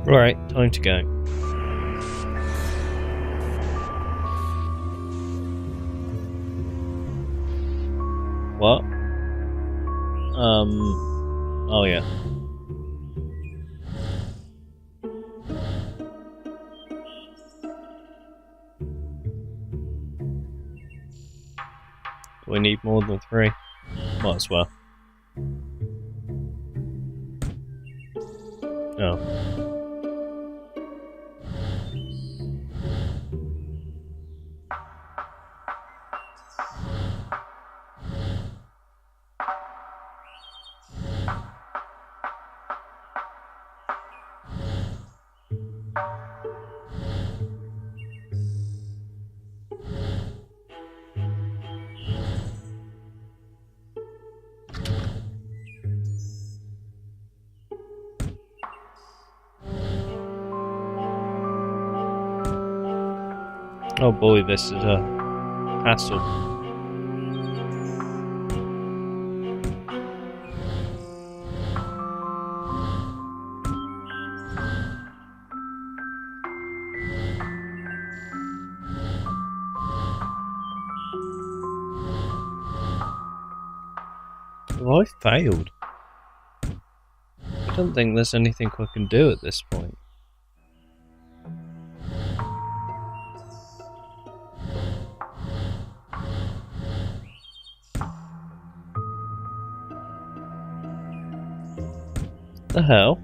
Right, time to go. What? Oh yeah. Do we need more than 3? Might as well. Oh. Oh boy, this is a hassle. Have I failed? I don't think there's anything I can do at this point. The hell?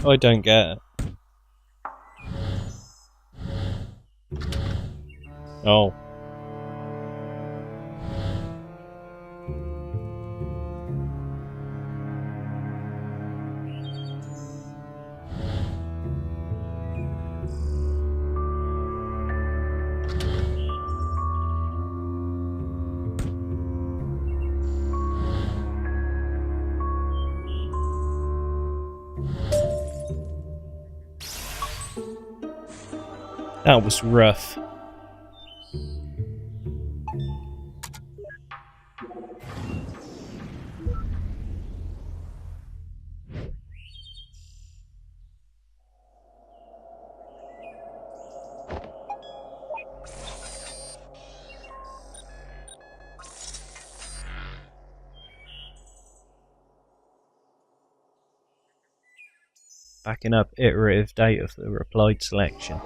I don't get it. Oh. That was rough. Backing up iterative data for the replied selection.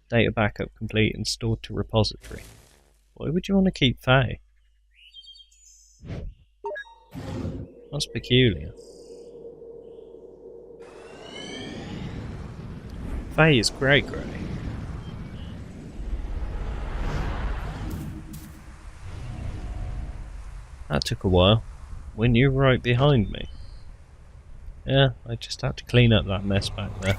Data backup complete and stored to repository. Why would you want to keep Faye? That's peculiar. Faye is great. That took a while. When you were right behind me. Yeah, I just had to clean up that mess back there.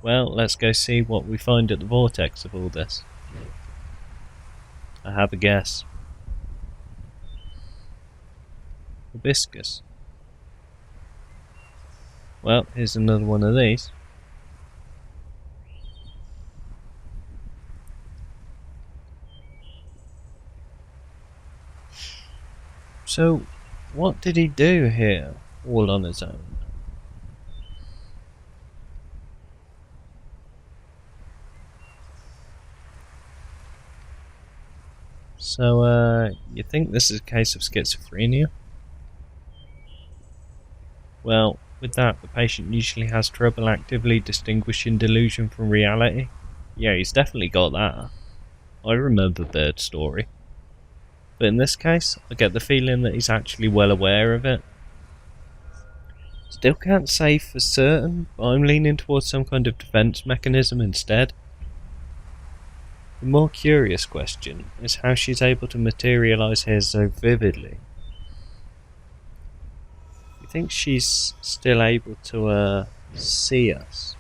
Well, let's go see what we find at the vortex of all this. I have a guess. Hibiscus. Well, here's another one of these. So, what did he do here, all on his own? So, you think this is a case of schizophrenia? Well, with that, the patient usually has trouble actively distinguishing delusion from reality. Yeah, he's definitely got that. I remember Bird's story. But in this case, I get the feeling that he's actually well aware of it. Still can't say for certain, but I'm leaning towards some kind of defense mechanism instead. The more curious question is how she's able to materialize here so vividly. You think she's still able to see us?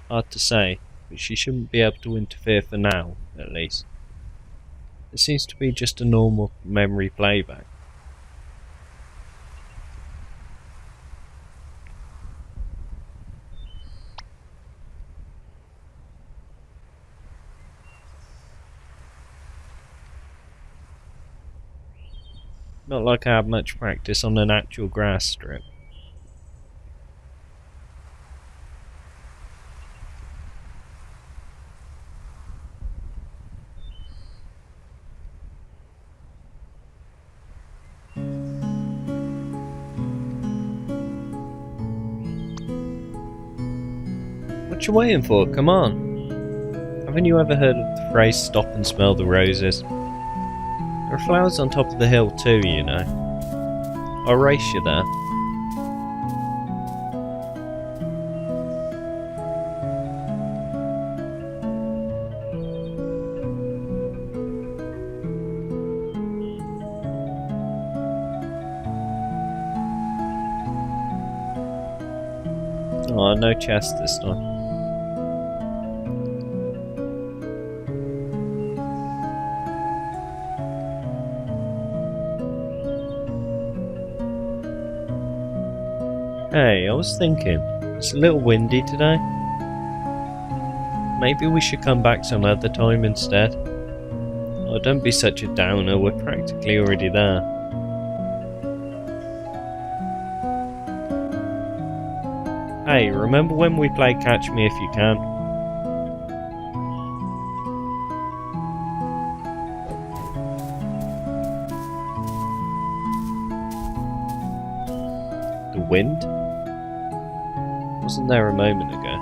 Hard to say, but she shouldn't be able to interfere for now, at least. It seems to be just a normal memory playback. Not like I have much practice on an actual grass strip. What you waiting for? Come on. Haven't you ever heard of the phrase stop and smell the roses? There are flowers on top of the hill too, you know. I'll race you there. Oh, no chest this time. Hey, I was thinking, it's a little windy today. Maybe we should come back some other time instead. Oh, don't be such a downer, we're practically already there. Hey, remember when we played Catch Me If You Can? The wind? Wasn't there a moment ago?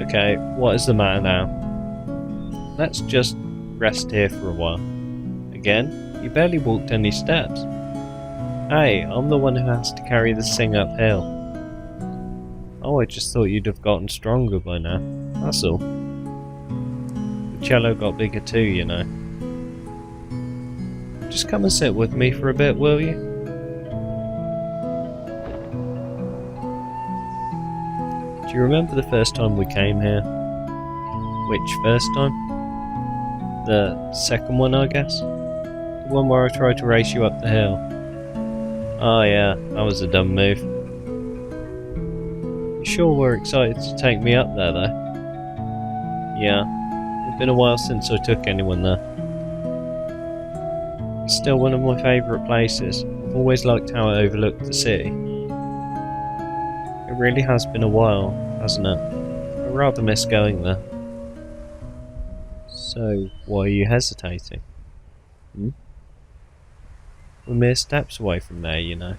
Okay, what is the matter now? Let's just rest here for a while. Again? You barely walked any steps. Hey, I'm the one who has to carry this thing uphill. Oh, I just thought you'd have gotten stronger by now. That's all. The cello got bigger too, you know. Just come and sit with me for a bit, will you? Do you remember the first time we came here? Which first time? The second one, I guess? The one where I tried to race you up the hill. Oh yeah, that was a dumb move. You sure were excited to take me up there though? Yeah, it's been a while since I took anyone there. It's still one of my favourite places. I've always liked how it overlooked the city. It really has been a while, hasn't it? I rather miss going there. So, why are you hesitating? We're mere steps away from there, you know.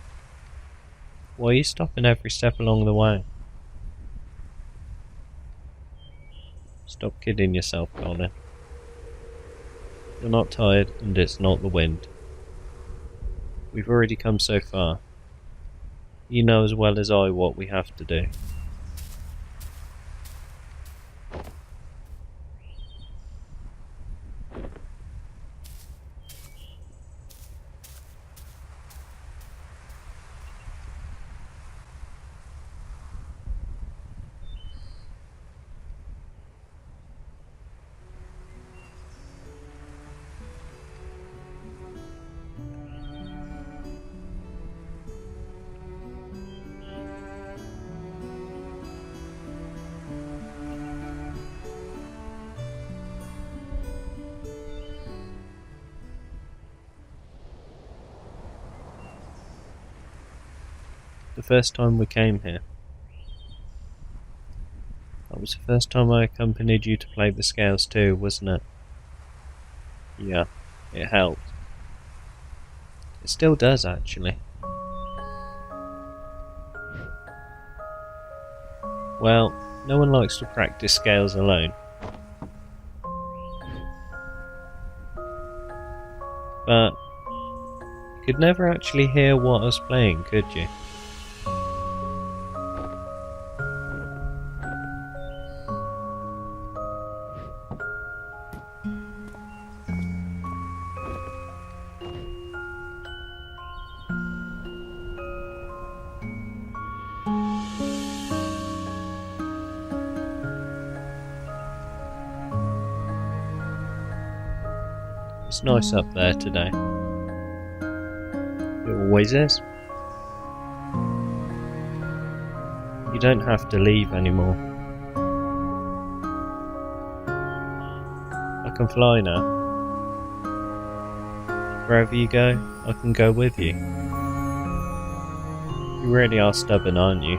Why are you stopping every step along the way? Stop kidding yourself, Colin. You're not tired, and it's not the wind. We've already come so far. You know as well as I what we have to do. The first time we came here. That was the first time I accompanied you to play the scales too, wasn't it? Yeah, it helped. It still does, actually. Well, no one likes to practice scales alone. But you could never actually hear what I was playing, could you? It's nice up there today. It always is. You don't have to leave anymore. I can fly now. Wherever you go, I can go with you. You really are stubborn, aren't you?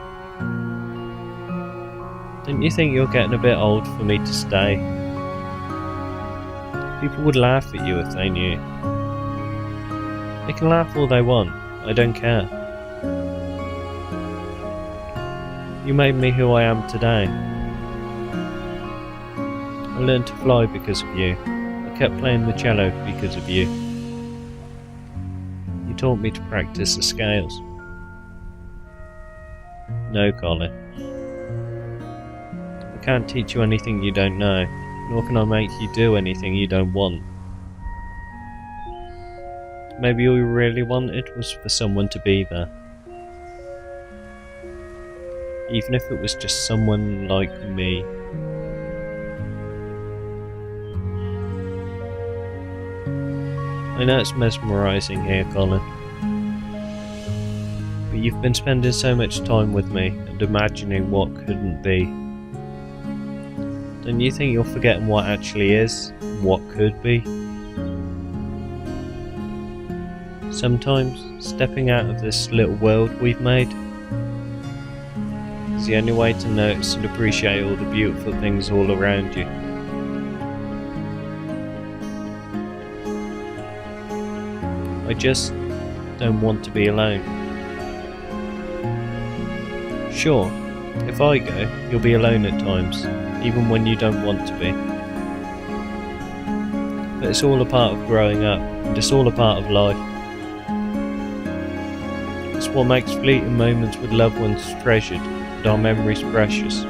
Don't you think you're getting a bit old for me to stay? People would laugh at you if they knew. They can laugh all they want, I don't care. You made me who I am today. I learned to fly because of you. I kept playing the cello because of you. You taught me to practice the scales. No, Colin. I can't teach you anything you don't know, nor can I make you do anything you don't want. Maybe all you really wanted was for someone to be there. Even if it was just someone like me. I know it's mesmerising here, Colin. But you've been spending so much time with me and imagining what couldn't be. Don't you think you're forgetting what actually is, and what could be? Sometimes, stepping out of this little world we've made is the only way to notice and appreciate all the beautiful things all around you. I just don't want to be alone. Sure, if I go, you'll be alone at times, even when you don't want to be. But it's all a part of growing up, and it's all a part of life. It's what makes fleeting moments with loved ones treasured, and our memories precious.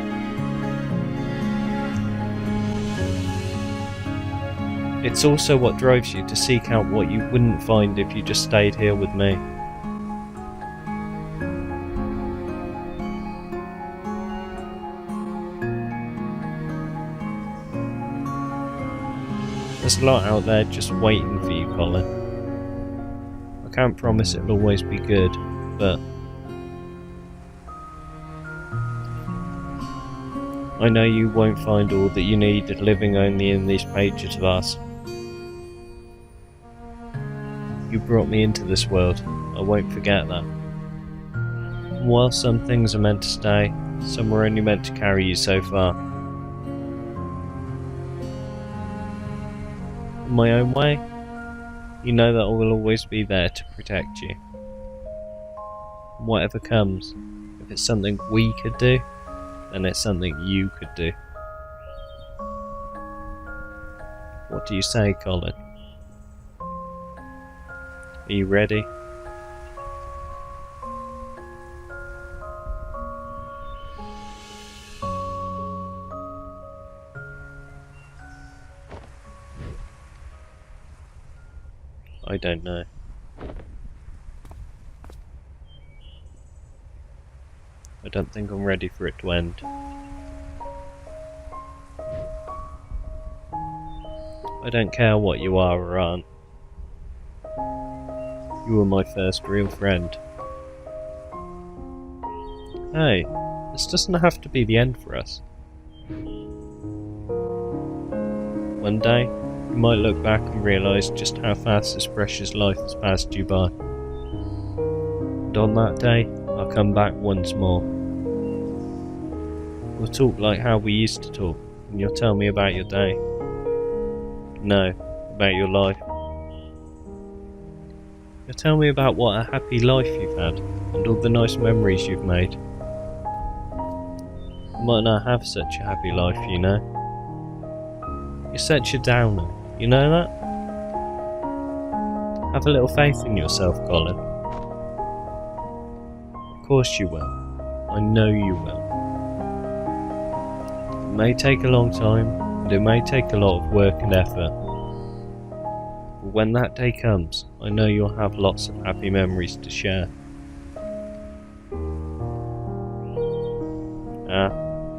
It's also what drives you to seek out what you wouldn't find if you just stayed here with me. There's a lot out there just waiting for you, Colin. I can't promise it'll always be good, but I know you won't find all that you need living only in these pages of ours. You brought me into this world, I won't forget that. And while some things are meant to stay, some are only meant to carry you so far. In my own way, you know that I will always be there to protect you. And whatever comes, if it's something we could do, then it's something you could do. What do you say, Colin? Are you ready? I don't know. I don't think I'm ready for it to end. I don't care what you are or aren't. You were my first real friend. Hey, this doesn't have to be the end for us. One day, you might look back and realise just how fast this precious life has passed you by. And on that day, I'll come back once more. We'll talk like how we used to talk, and you'll tell me about your day. No, about your life. You'll tell me about what a happy life you've had, and all the nice memories you've made. You might not have such a happy life, you know. You're such a downer, you know that? Have a little faith in yourself, Colin. Of course you will. I know you will. It may take a long time, and it may take a lot of work and effort. But when that day comes, I know you'll have lots of happy memories to share.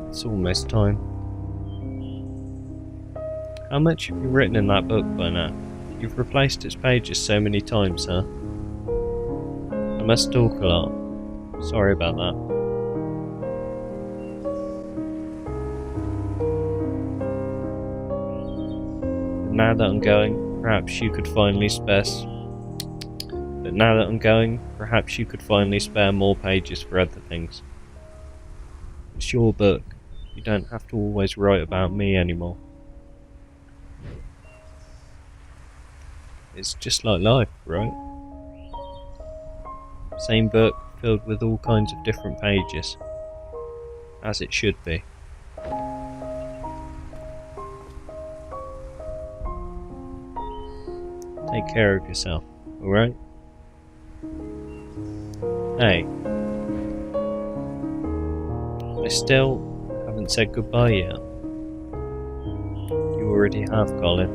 It's almost time. How much have you written in that book by now? You've replaced its pages so many times, huh? I must talk a lot. Sorry about that. Now that I'm going, perhaps you could finally spare. But now that I'm going, perhaps you could finally spare more pages for other things. It's your book. You don't have to always write about me anymore. It's just like life, right? Same book, filled with all kinds of different pages. As it should be. Take care of yourself, alright? Hey. I still haven't said goodbye yet. You already have, Colin.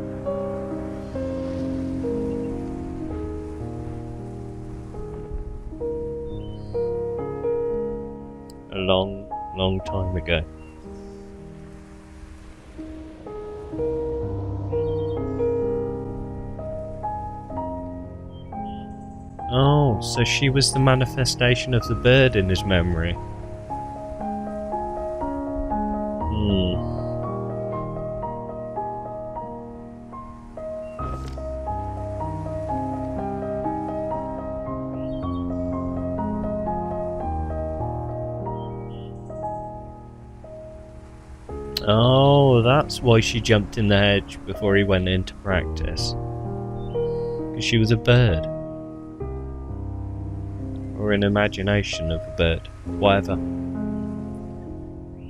A long, long time ago. Oh, so she was the manifestation of the bird in his memory. Oh, that's why she jumped in the hedge before he went into practice. Because she was a bird. Or an imagination of a bird. Whatever.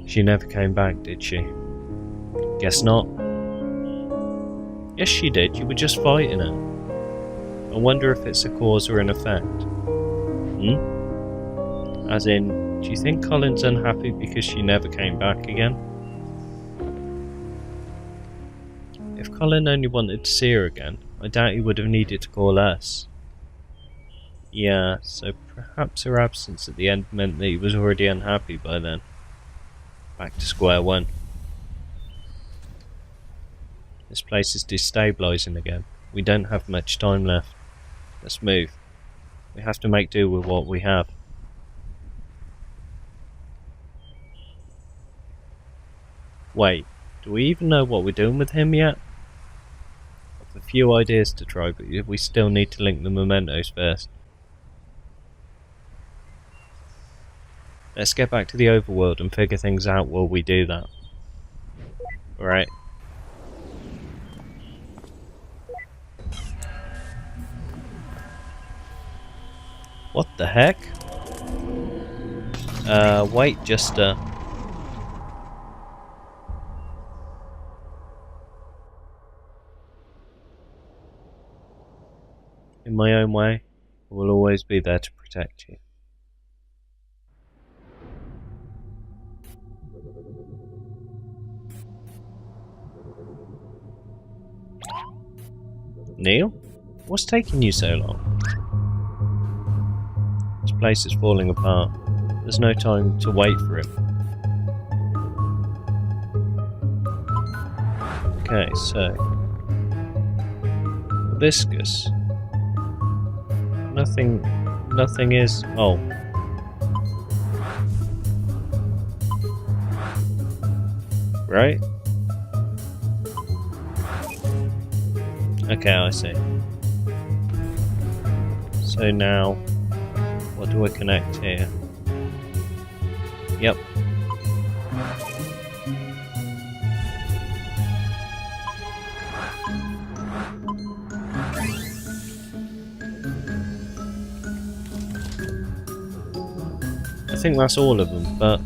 She never came back, did she? Guess not. Yes, she did. You were just fighting her. I wonder if it's a cause or an effect. As in, do you think Colin's unhappy because she never came back again? If Colin only wanted to see her again, I doubt he would have needed to call us. Yeah, so perhaps her absence at the end meant that he was already unhappy by then. Back to square one. This place is destabilising again. We don't have much time left. Let's move. We have to make do with what we have. Wait, do we even know what we're doing with him yet? I've a few ideas to try, but we still need to link the mementos first. Let's get back to the overworld and figure things out while we do that. Alright. What the heck? Wait just in my own way, I will always be there to protect you. Neil? What's taking you so long? This place is falling apart. There's no time to wait for him. Okay, so... hibiscus. Nothing is... oh. Right? Okay, I see. So now, what do I connect here? Yep. I think that's all of them, but...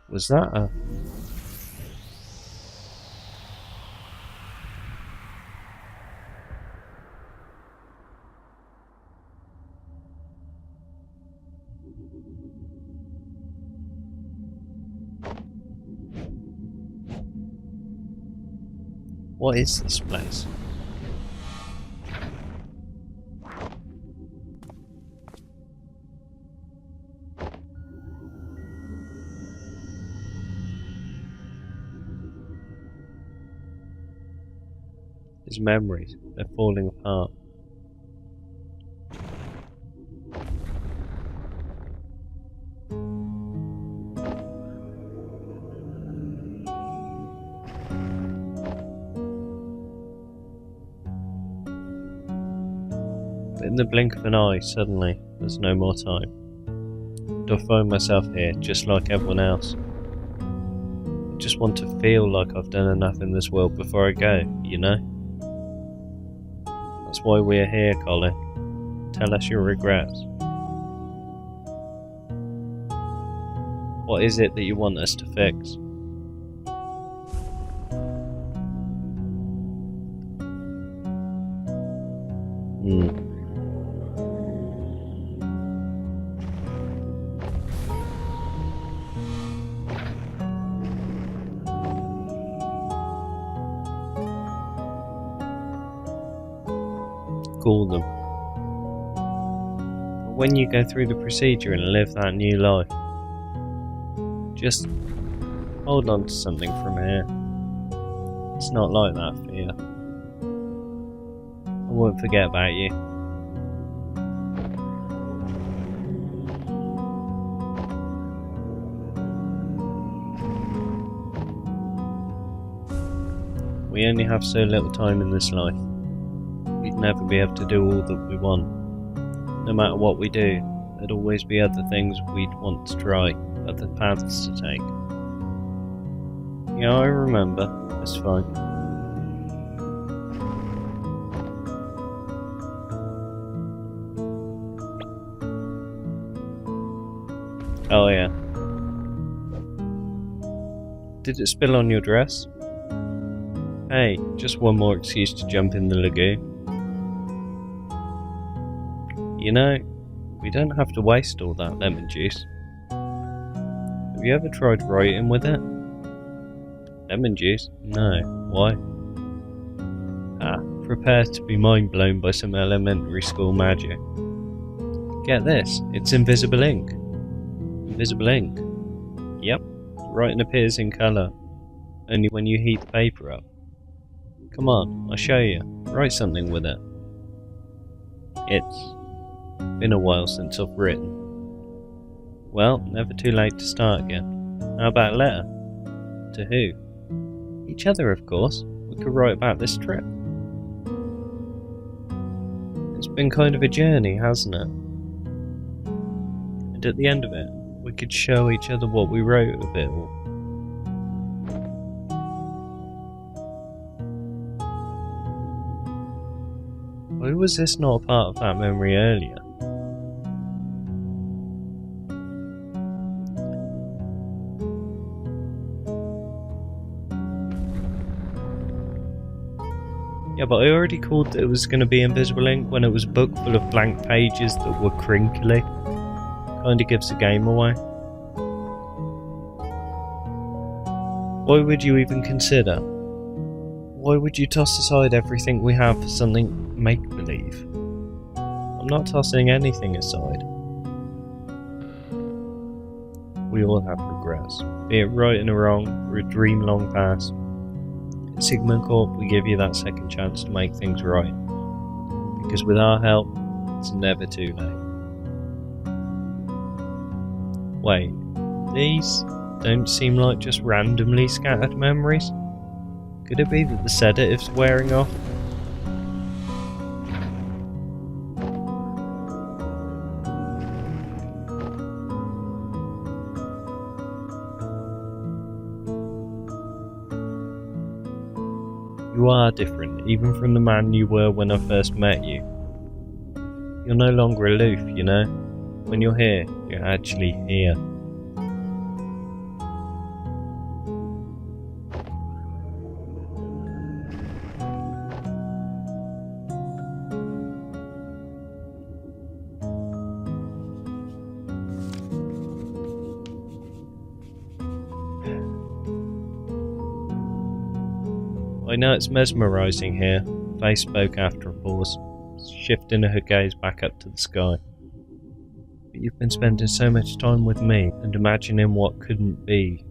was that a... what is this place? His memories, they're falling apart. In the blink of an eye, suddenly, there's no more time. And I find myself here, just like everyone else. I just want to feel like I've done enough in this world before I go, you know? That's why we're here, Colin. Tell us your regrets. What is it that you want us to fix? Call them. But when you go through the procedure and live that new life, just hold on to something from here. It's not like that for you. I won't forget about you. We only have so little time in this life. We'd never be able to do all that we want. No matter what we do, there'd always be other things we'd want to try, other paths to take. Yeah, I remember. It's fine. Oh yeah. Did it spill on your dress? Hey, just one more excuse to jump in the lagoon. You know, we don't have to waste all that lemon juice. Have you ever tried writing with it? Lemon juice? No. Why? Prepare to be mind blown by some elementary school magic. Get this, it's invisible ink. Invisible ink. Yep, writing appears in colour, only when you heat the paper up. Come on, I'll show you. Write something with it. It's been a while since I've written. Well, never too late to start again. How about a letter? To who? Each other, of course. We could write about this trip. It's been kind of a journey, hasn't it? And at the end of it, we could show each other what we wrote of it all. Why was this not a part of that memory earlier? Yeah, but I already called that it was going to be invisible ink when it was a book full of blank pages that were crinkly. Kinda gives the game away. Why would you even consider? Why would you toss aside everything we have for something make-believe? I'm not tossing anything aside. We all have regrets, be it right and wrong, or a dream long past. At Sigmund Corp, we give you that second chance to make things right. Because with our help, it's never too late. Wait, these don't seem like just randomly scattered memories? Could it be that the sedative's wearing off? You are different, even from the man you were when I first met you. You're no longer aloof, you know? When you're here, you're actually here. I know it's mesmerising here, Faye spoke after a pause, shifting her gaze back up to the sky. But you've been spending so much time with me and imagining what couldn't be.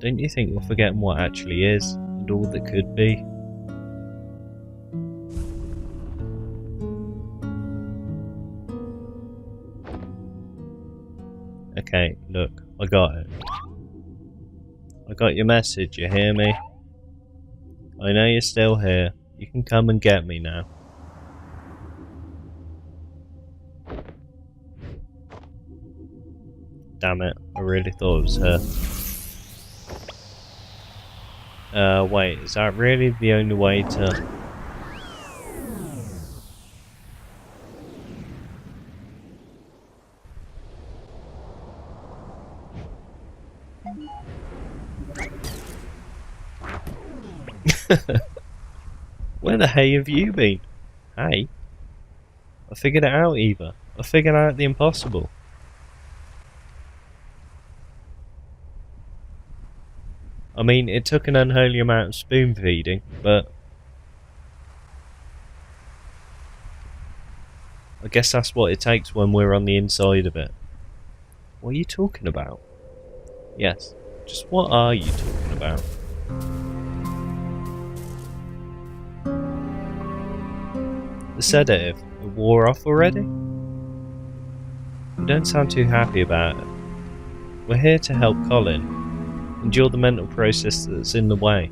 Don't you think you're forgetting what actually is, and all that could be? Okay, look, I got it. I got your message, you hear me? I know you're still here, You can come and get me now. Damn it, I really thought it was her. Wait, is that really the only way to... Where the hey have you been? Hey? I figured it out, Eva. I figured out the impossible. I mean, it took an unholy amount of spoon feeding, but... I guess that's what it takes when we're on the inside of it. What are you talking about? Yes, just what are you talking about? The sedative, it wore off already? You don't sound too happy about it. We're here to help Colin endure the mental process that's in the way.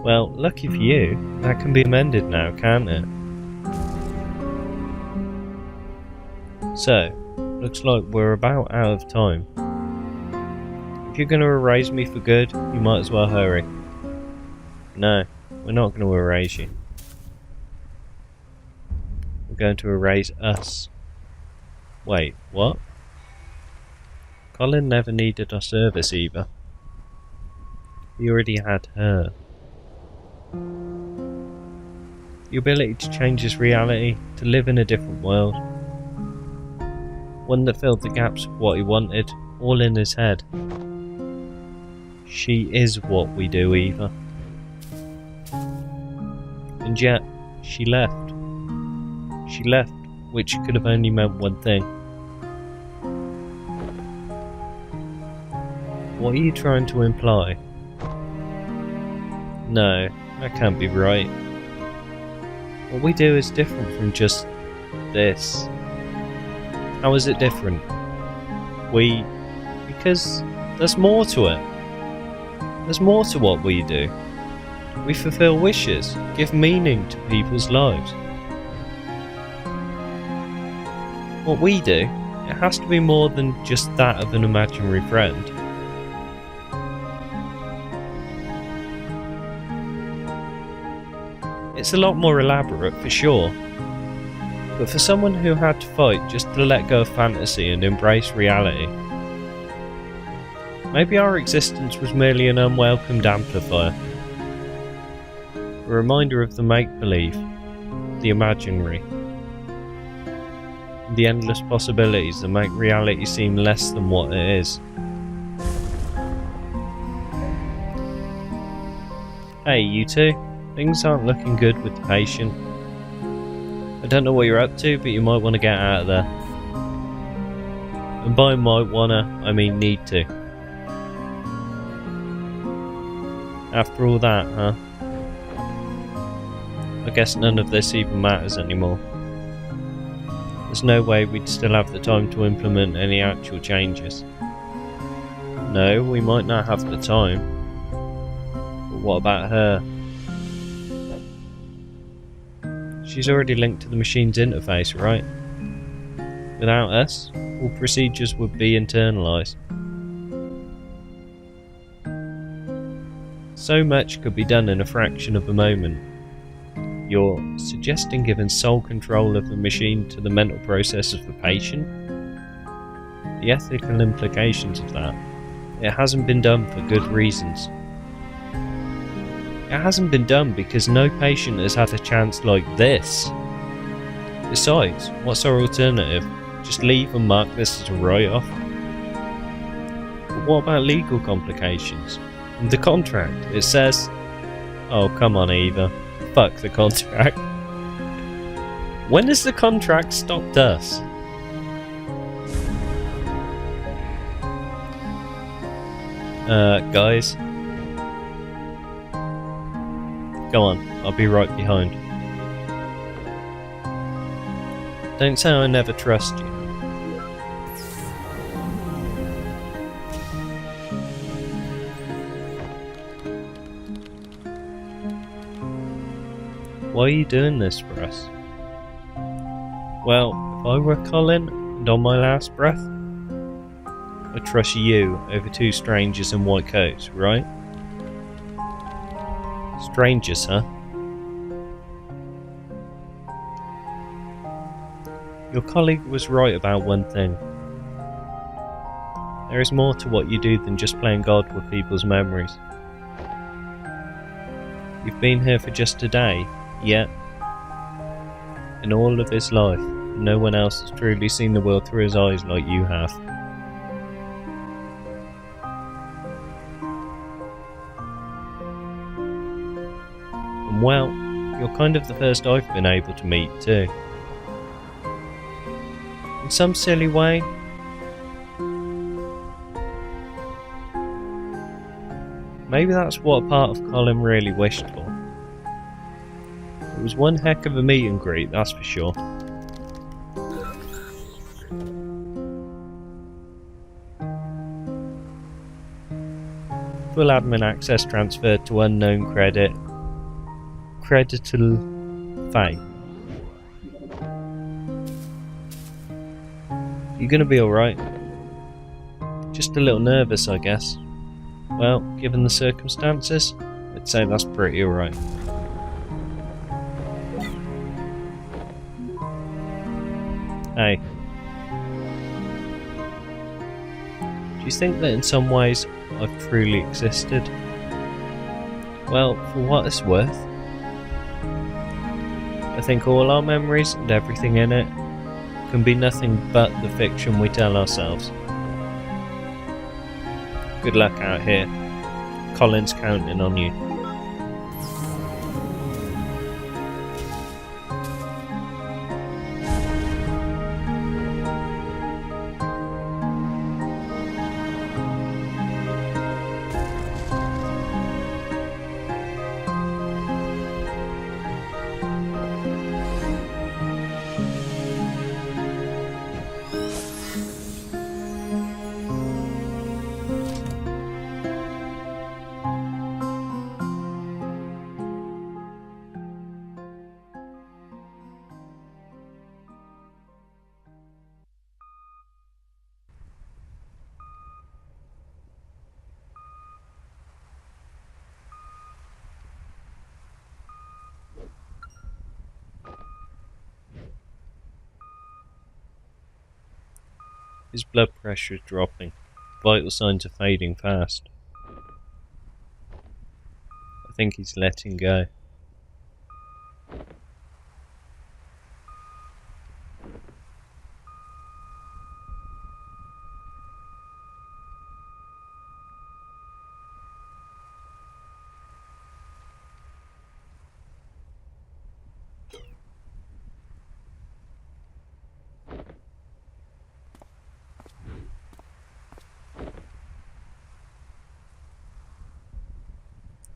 Well, lucky for you, that can be amended now, can't it? So, looks like we're about out of time. If you're going to erase me for good, you might as well hurry. No, we're not going to erase you. We're going to erase us. Wait, what? Colin never needed our service either. He already had her. The ability to change his reality, to live in a different world. One that filled the gaps of what he wanted, all in his head. She is what we do, Eva. And yet, she left. She left, which could have only meant one thing. What are you trying to imply? No, that can't be right. What we do is different from just this. How is it different? Because there's more to it. There's more to what we do. We fulfill wishes, give meaning to people's lives. What we do, it has to be more than just that of an imaginary friend. It's a lot more elaborate for sure, but for someone who had to fight just to let go of fantasy and embrace reality, maybe our existence was merely an unwelcomed amplifier. A reminder of the make-believe, the imaginary, the endless possibilities that make reality seem less than what it is. Hey, you two, things aren't looking good with the patient. I don't know what you're up to, but you might want to get out of there. And by might wanna, I mean need to. After all that, huh? I guess none of this even matters anymore. There's no way we'd still have the time to implement any actual changes. No, we might not have the time. But what about her? She's already linked to the machine's interface, right? Without us, all procedures would be internalised. So much could be done in a fraction of a moment. You're suggesting giving sole control of the machine to the mental process of the patient? The ethical implications of that. It hasn't been done for good reasons. It hasn't been done because no patient has had a chance like this. Besides, what's our alternative? Just leave and mark this as a write-off? But what about legal complications? In the contract, it says... Oh, come on, Eva. Fuck the contract. When has the contract stopped us? Guys. Go on, I'll be right behind. Don't say I never trust you. Why are you doing this for us? Well, if I were Colin, and on my last breath, I'd trust you over two strangers in white coats, right? Strangers, huh? Your colleague was right about one thing. There is more to what you do than just playing God with people's memories. You've been here for just a day, yet, in all of his life, no one else has truly seen the world through his eyes like you have. And well, you're kind of the first I've been able to meet too. In some silly way, maybe that's what a part of Colin really wished for. It was one heck of a meet and greet, that's for sure. Full admin access transferred to unknown credit. Credital Faye. You're gonna be alright. Just a little nervous, I guess. Well, given the circumstances, I'd say that's pretty alright. Hey. Do you think that in some ways I've truly existed? Well, for what it's worth, I think all our memories and everything in it can be nothing but the fiction we tell ourselves. Good luck out here. Colin's counting on you. His blood pressure is dropping. Vital signs are fading fast. I think he's letting go.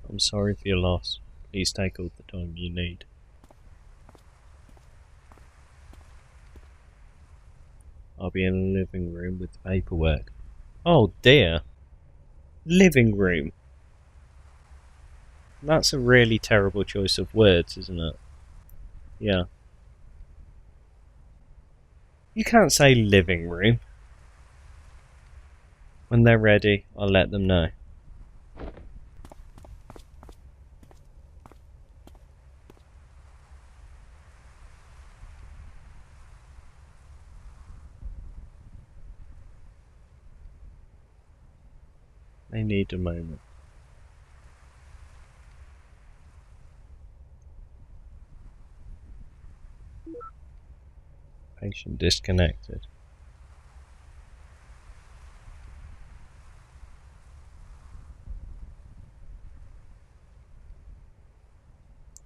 I'm sorry for your loss. Please take all the time you need. I'll be in the living room with the paperwork. Oh dear. Living room. That's a really terrible choice of words, isn't it? Yeah. You can't say living room. When they're ready, I'll let them know. They need a moment. Patient disconnected.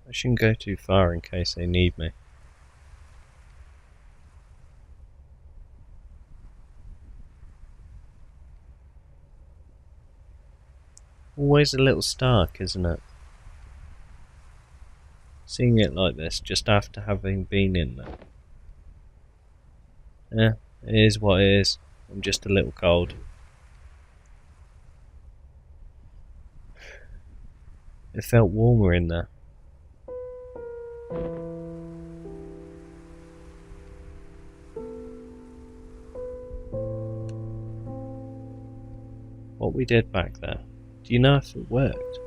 I shouldn't go too far in case they need me. Always a little stark, isn't it? Seeing it like this just after having been in there. Yeah, it is what it is. I'm just a little cold. It felt warmer in there. What we did back there, do you know if it worked?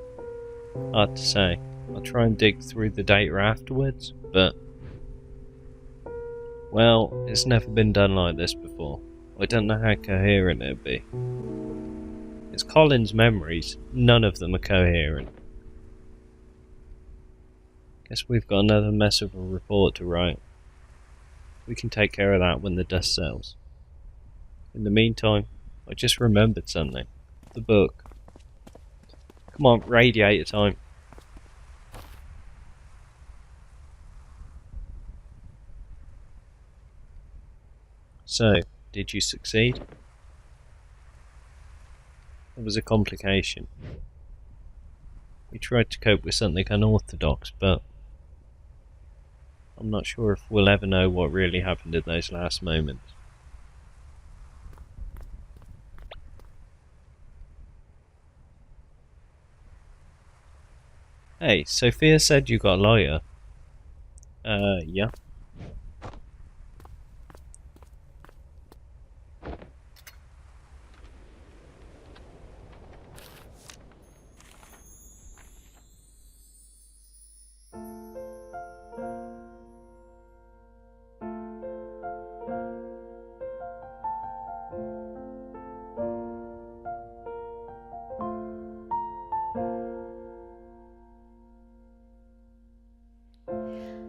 Hard to say. I'll try and dig through the data afterwards, but... well, it's never been done like this before. I don't know how coherent it'll be. It's Colin's memories, none of them are coherent. Guess we've got another mess of a report to write. We can take care of that when the dust settles. In the meantime, I just remembered something. The book. Come on, radiator time. So, did you succeed? There was a complication. We tried to cope with something unorthodox, but I'm not sure if we'll ever know what really happened in those last moments. Hey, Sophia said you got a lawyer. Yeah.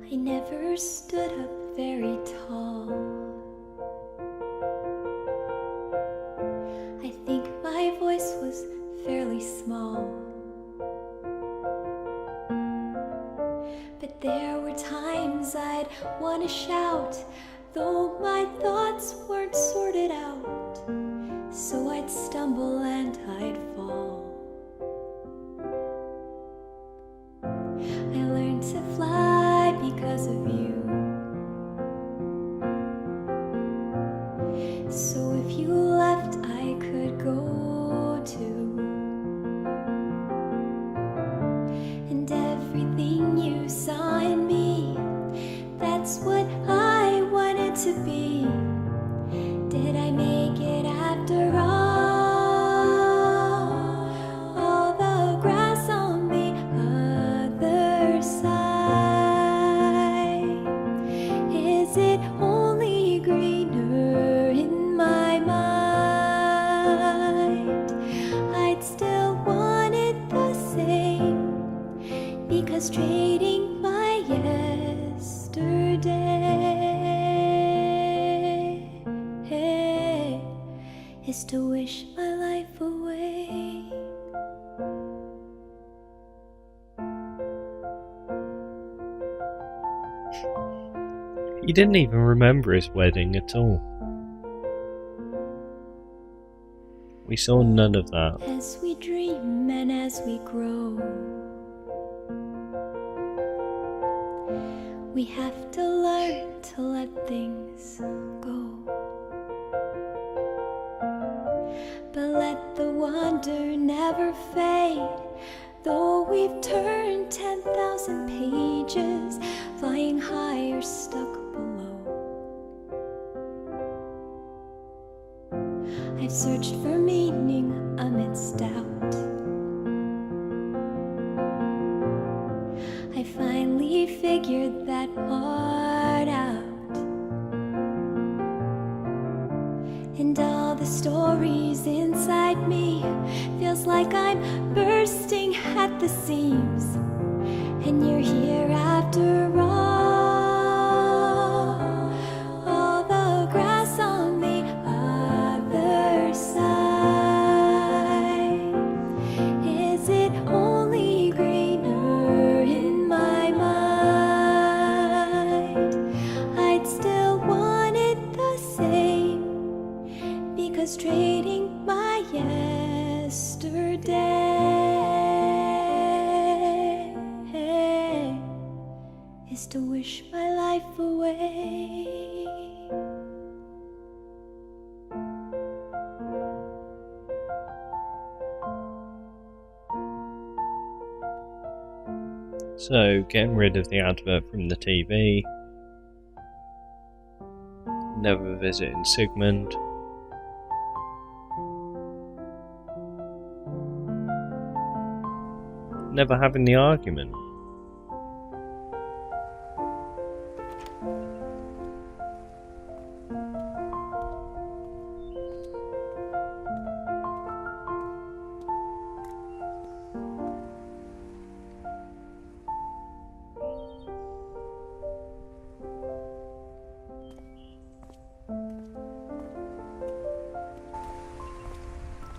I never stood up very tall. I think my voice was fairly small. But there were times I'd want to shout, though my thoughts weren't sorted out. So I'd stumble and I'd fall. I learned to fly because of you. So if you left, I could go too. And everything you saw in me, that's what I wanted to be. Did I make it after all? All the grass on the other side, is it only greener in my mind? I'd still want it the same, because trading my yesterday is to wish my life away. He didn't even remember his wedding at all. We saw none of that. As we dream and as we grow, we have to learn to let things go. But let the wonder never fade, though we've turned 10,000 pages, flying high or stuck below. I've searched for meaning amidst doubt. I finally figured that part out. And all the stories inside me feels like I'm bursting at the seams. And you're here after all the grass on the other side, is it only greener in my mind? I'd still want it the same, because trading my yesterday is to wish my life away. So, getting rid of the advert from the TV, never visiting Sigmund, never having the argument.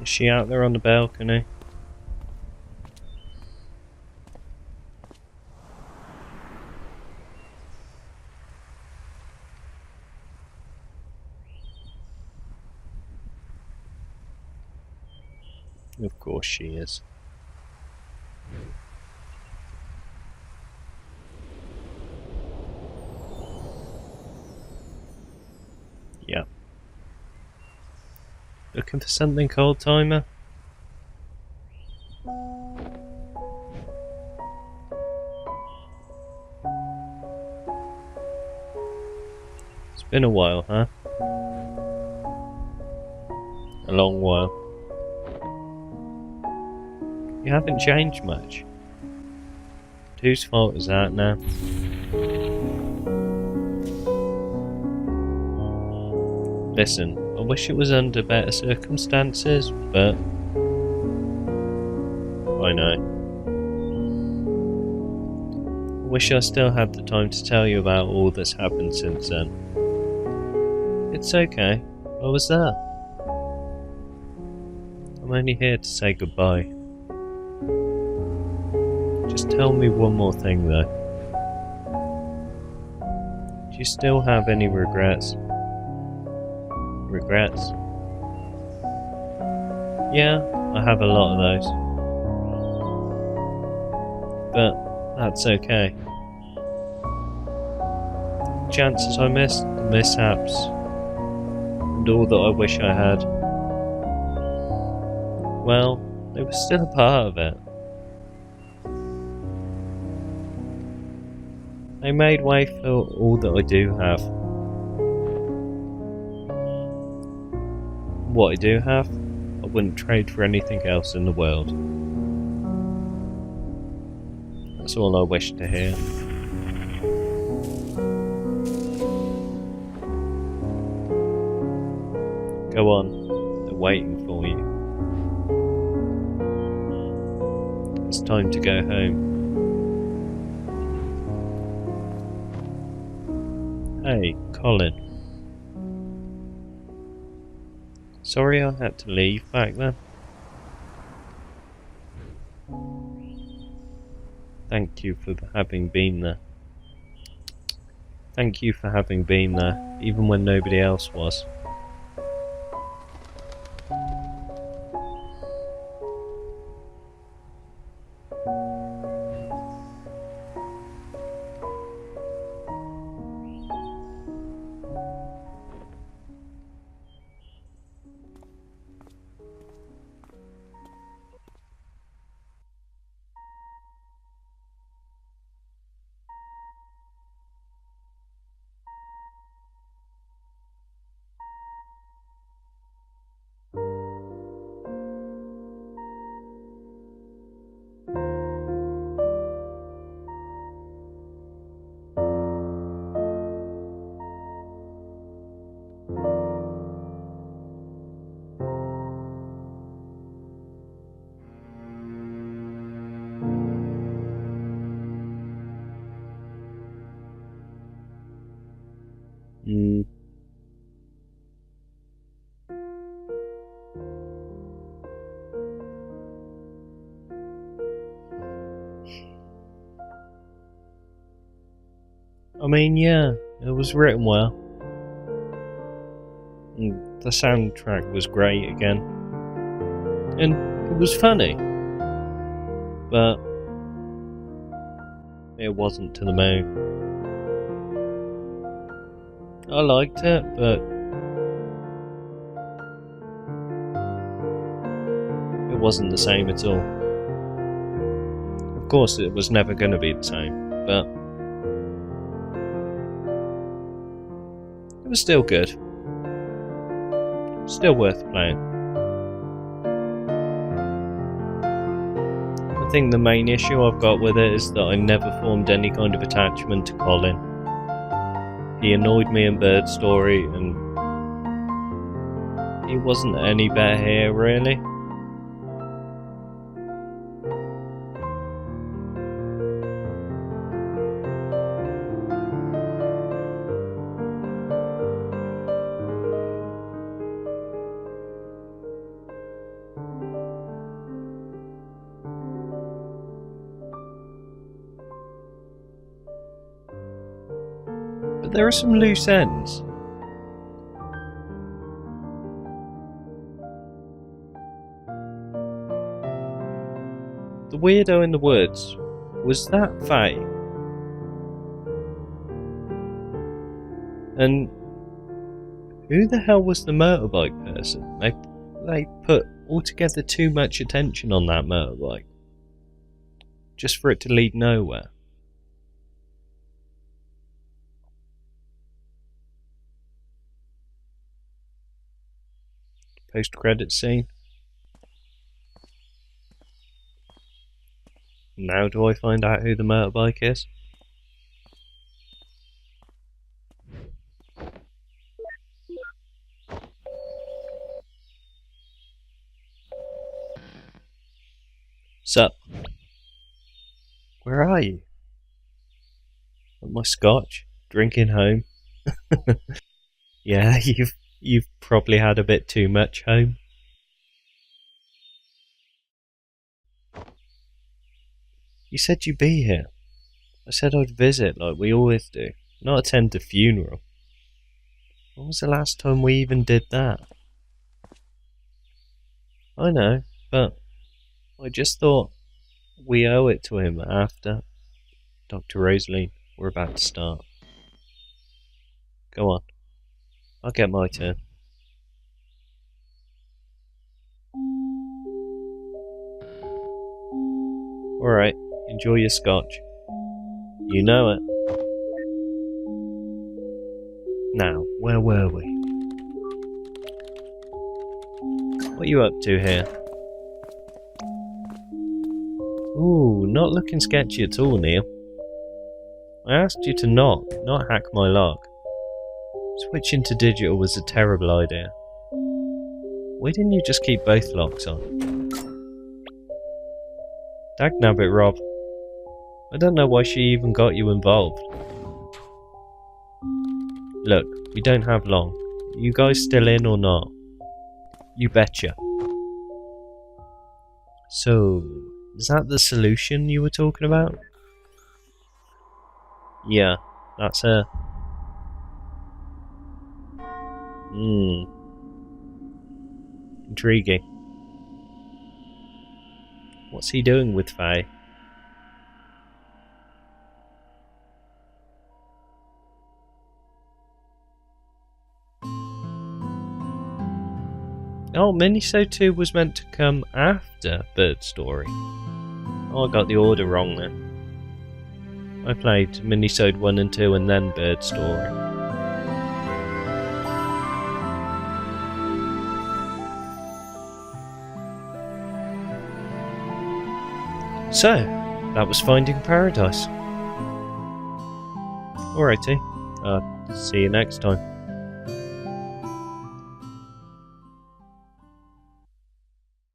Is she out there on the balcony? Of course she is. Yeah. Looking for something, old timer? It's been a while, huh? A long while. You haven't changed much. Whose fault is that now? Listen, I wish it was under better circumstances, but I know. I wish I still had the time to tell you about all that's happened since then. It's okay, I was there. I'm only here to say goodbye. Just tell me one more thing though. Do you still have any regrets? Regrets? Yeah, I have a lot of those. But that's okay. Chances I missed, the mishaps, and all that I wish I had. Well, they were still a part of it. They made way for all that I do have. What I do have, I wouldn't trade for anything else in the world. That's all I wish to hear. Go on, they're waiting for you. It's time to go home. Hey, Colin. Sorry I had to leave back then. Thank you for having been there. Thank you for having been there, even when nobody else was. I mean, yeah, it was written well. And the soundtrack was great again. And it was funny. But it wasn't to the moon. I liked it, but it wasn't the same at all. Of course, it was never going to be the same, but it was still good. Still worth playing. I think the main issue I've got with it is that I never formed any kind of attachment to Colin. He annoyed me in Bird Story, and he wasn't any better here, really. But there are some loose ends. The weirdo in the woods, was that Faye? And who the hell was the motorbike person? They put altogether too much attention on that motorbike, just for it to lead nowhere. Post-credit scene. Now do I find out who the motorbike is? Sup? Where are you? At my scotch? Drinking home? Yeah, you've probably had a bit too much home. You said you'd be here. I said I'd visit like we always do, not attend the funeral. When was the last time we even did that? I know, but I just thought we owe it to him after. Dr. Rosalie, we're about to start. Go on. I'll get my turn. Alright, enjoy your scotch. You know it. Now, where were we? What are you up to here? Ooh, not looking sketchy at all, Neil. I asked you to not hack my log. Switching to digital was a terrible idea. Why didn't you just keep both locks on? Dagnabbit, Rob. I don't know why she even got you involved. Look, we don't have long. You guys still in or not? You betcha. So, is that the solution you were talking about? Yeah, that's her. Intriguing. What's he doing with Faye? Oh, Minisode 2 was meant to come after Bird Story. Oh, I got the order wrong then. I played Minisode 1 and 2 and then Bird Story. So, that was Finding Paradise. Alrighty, see you next time.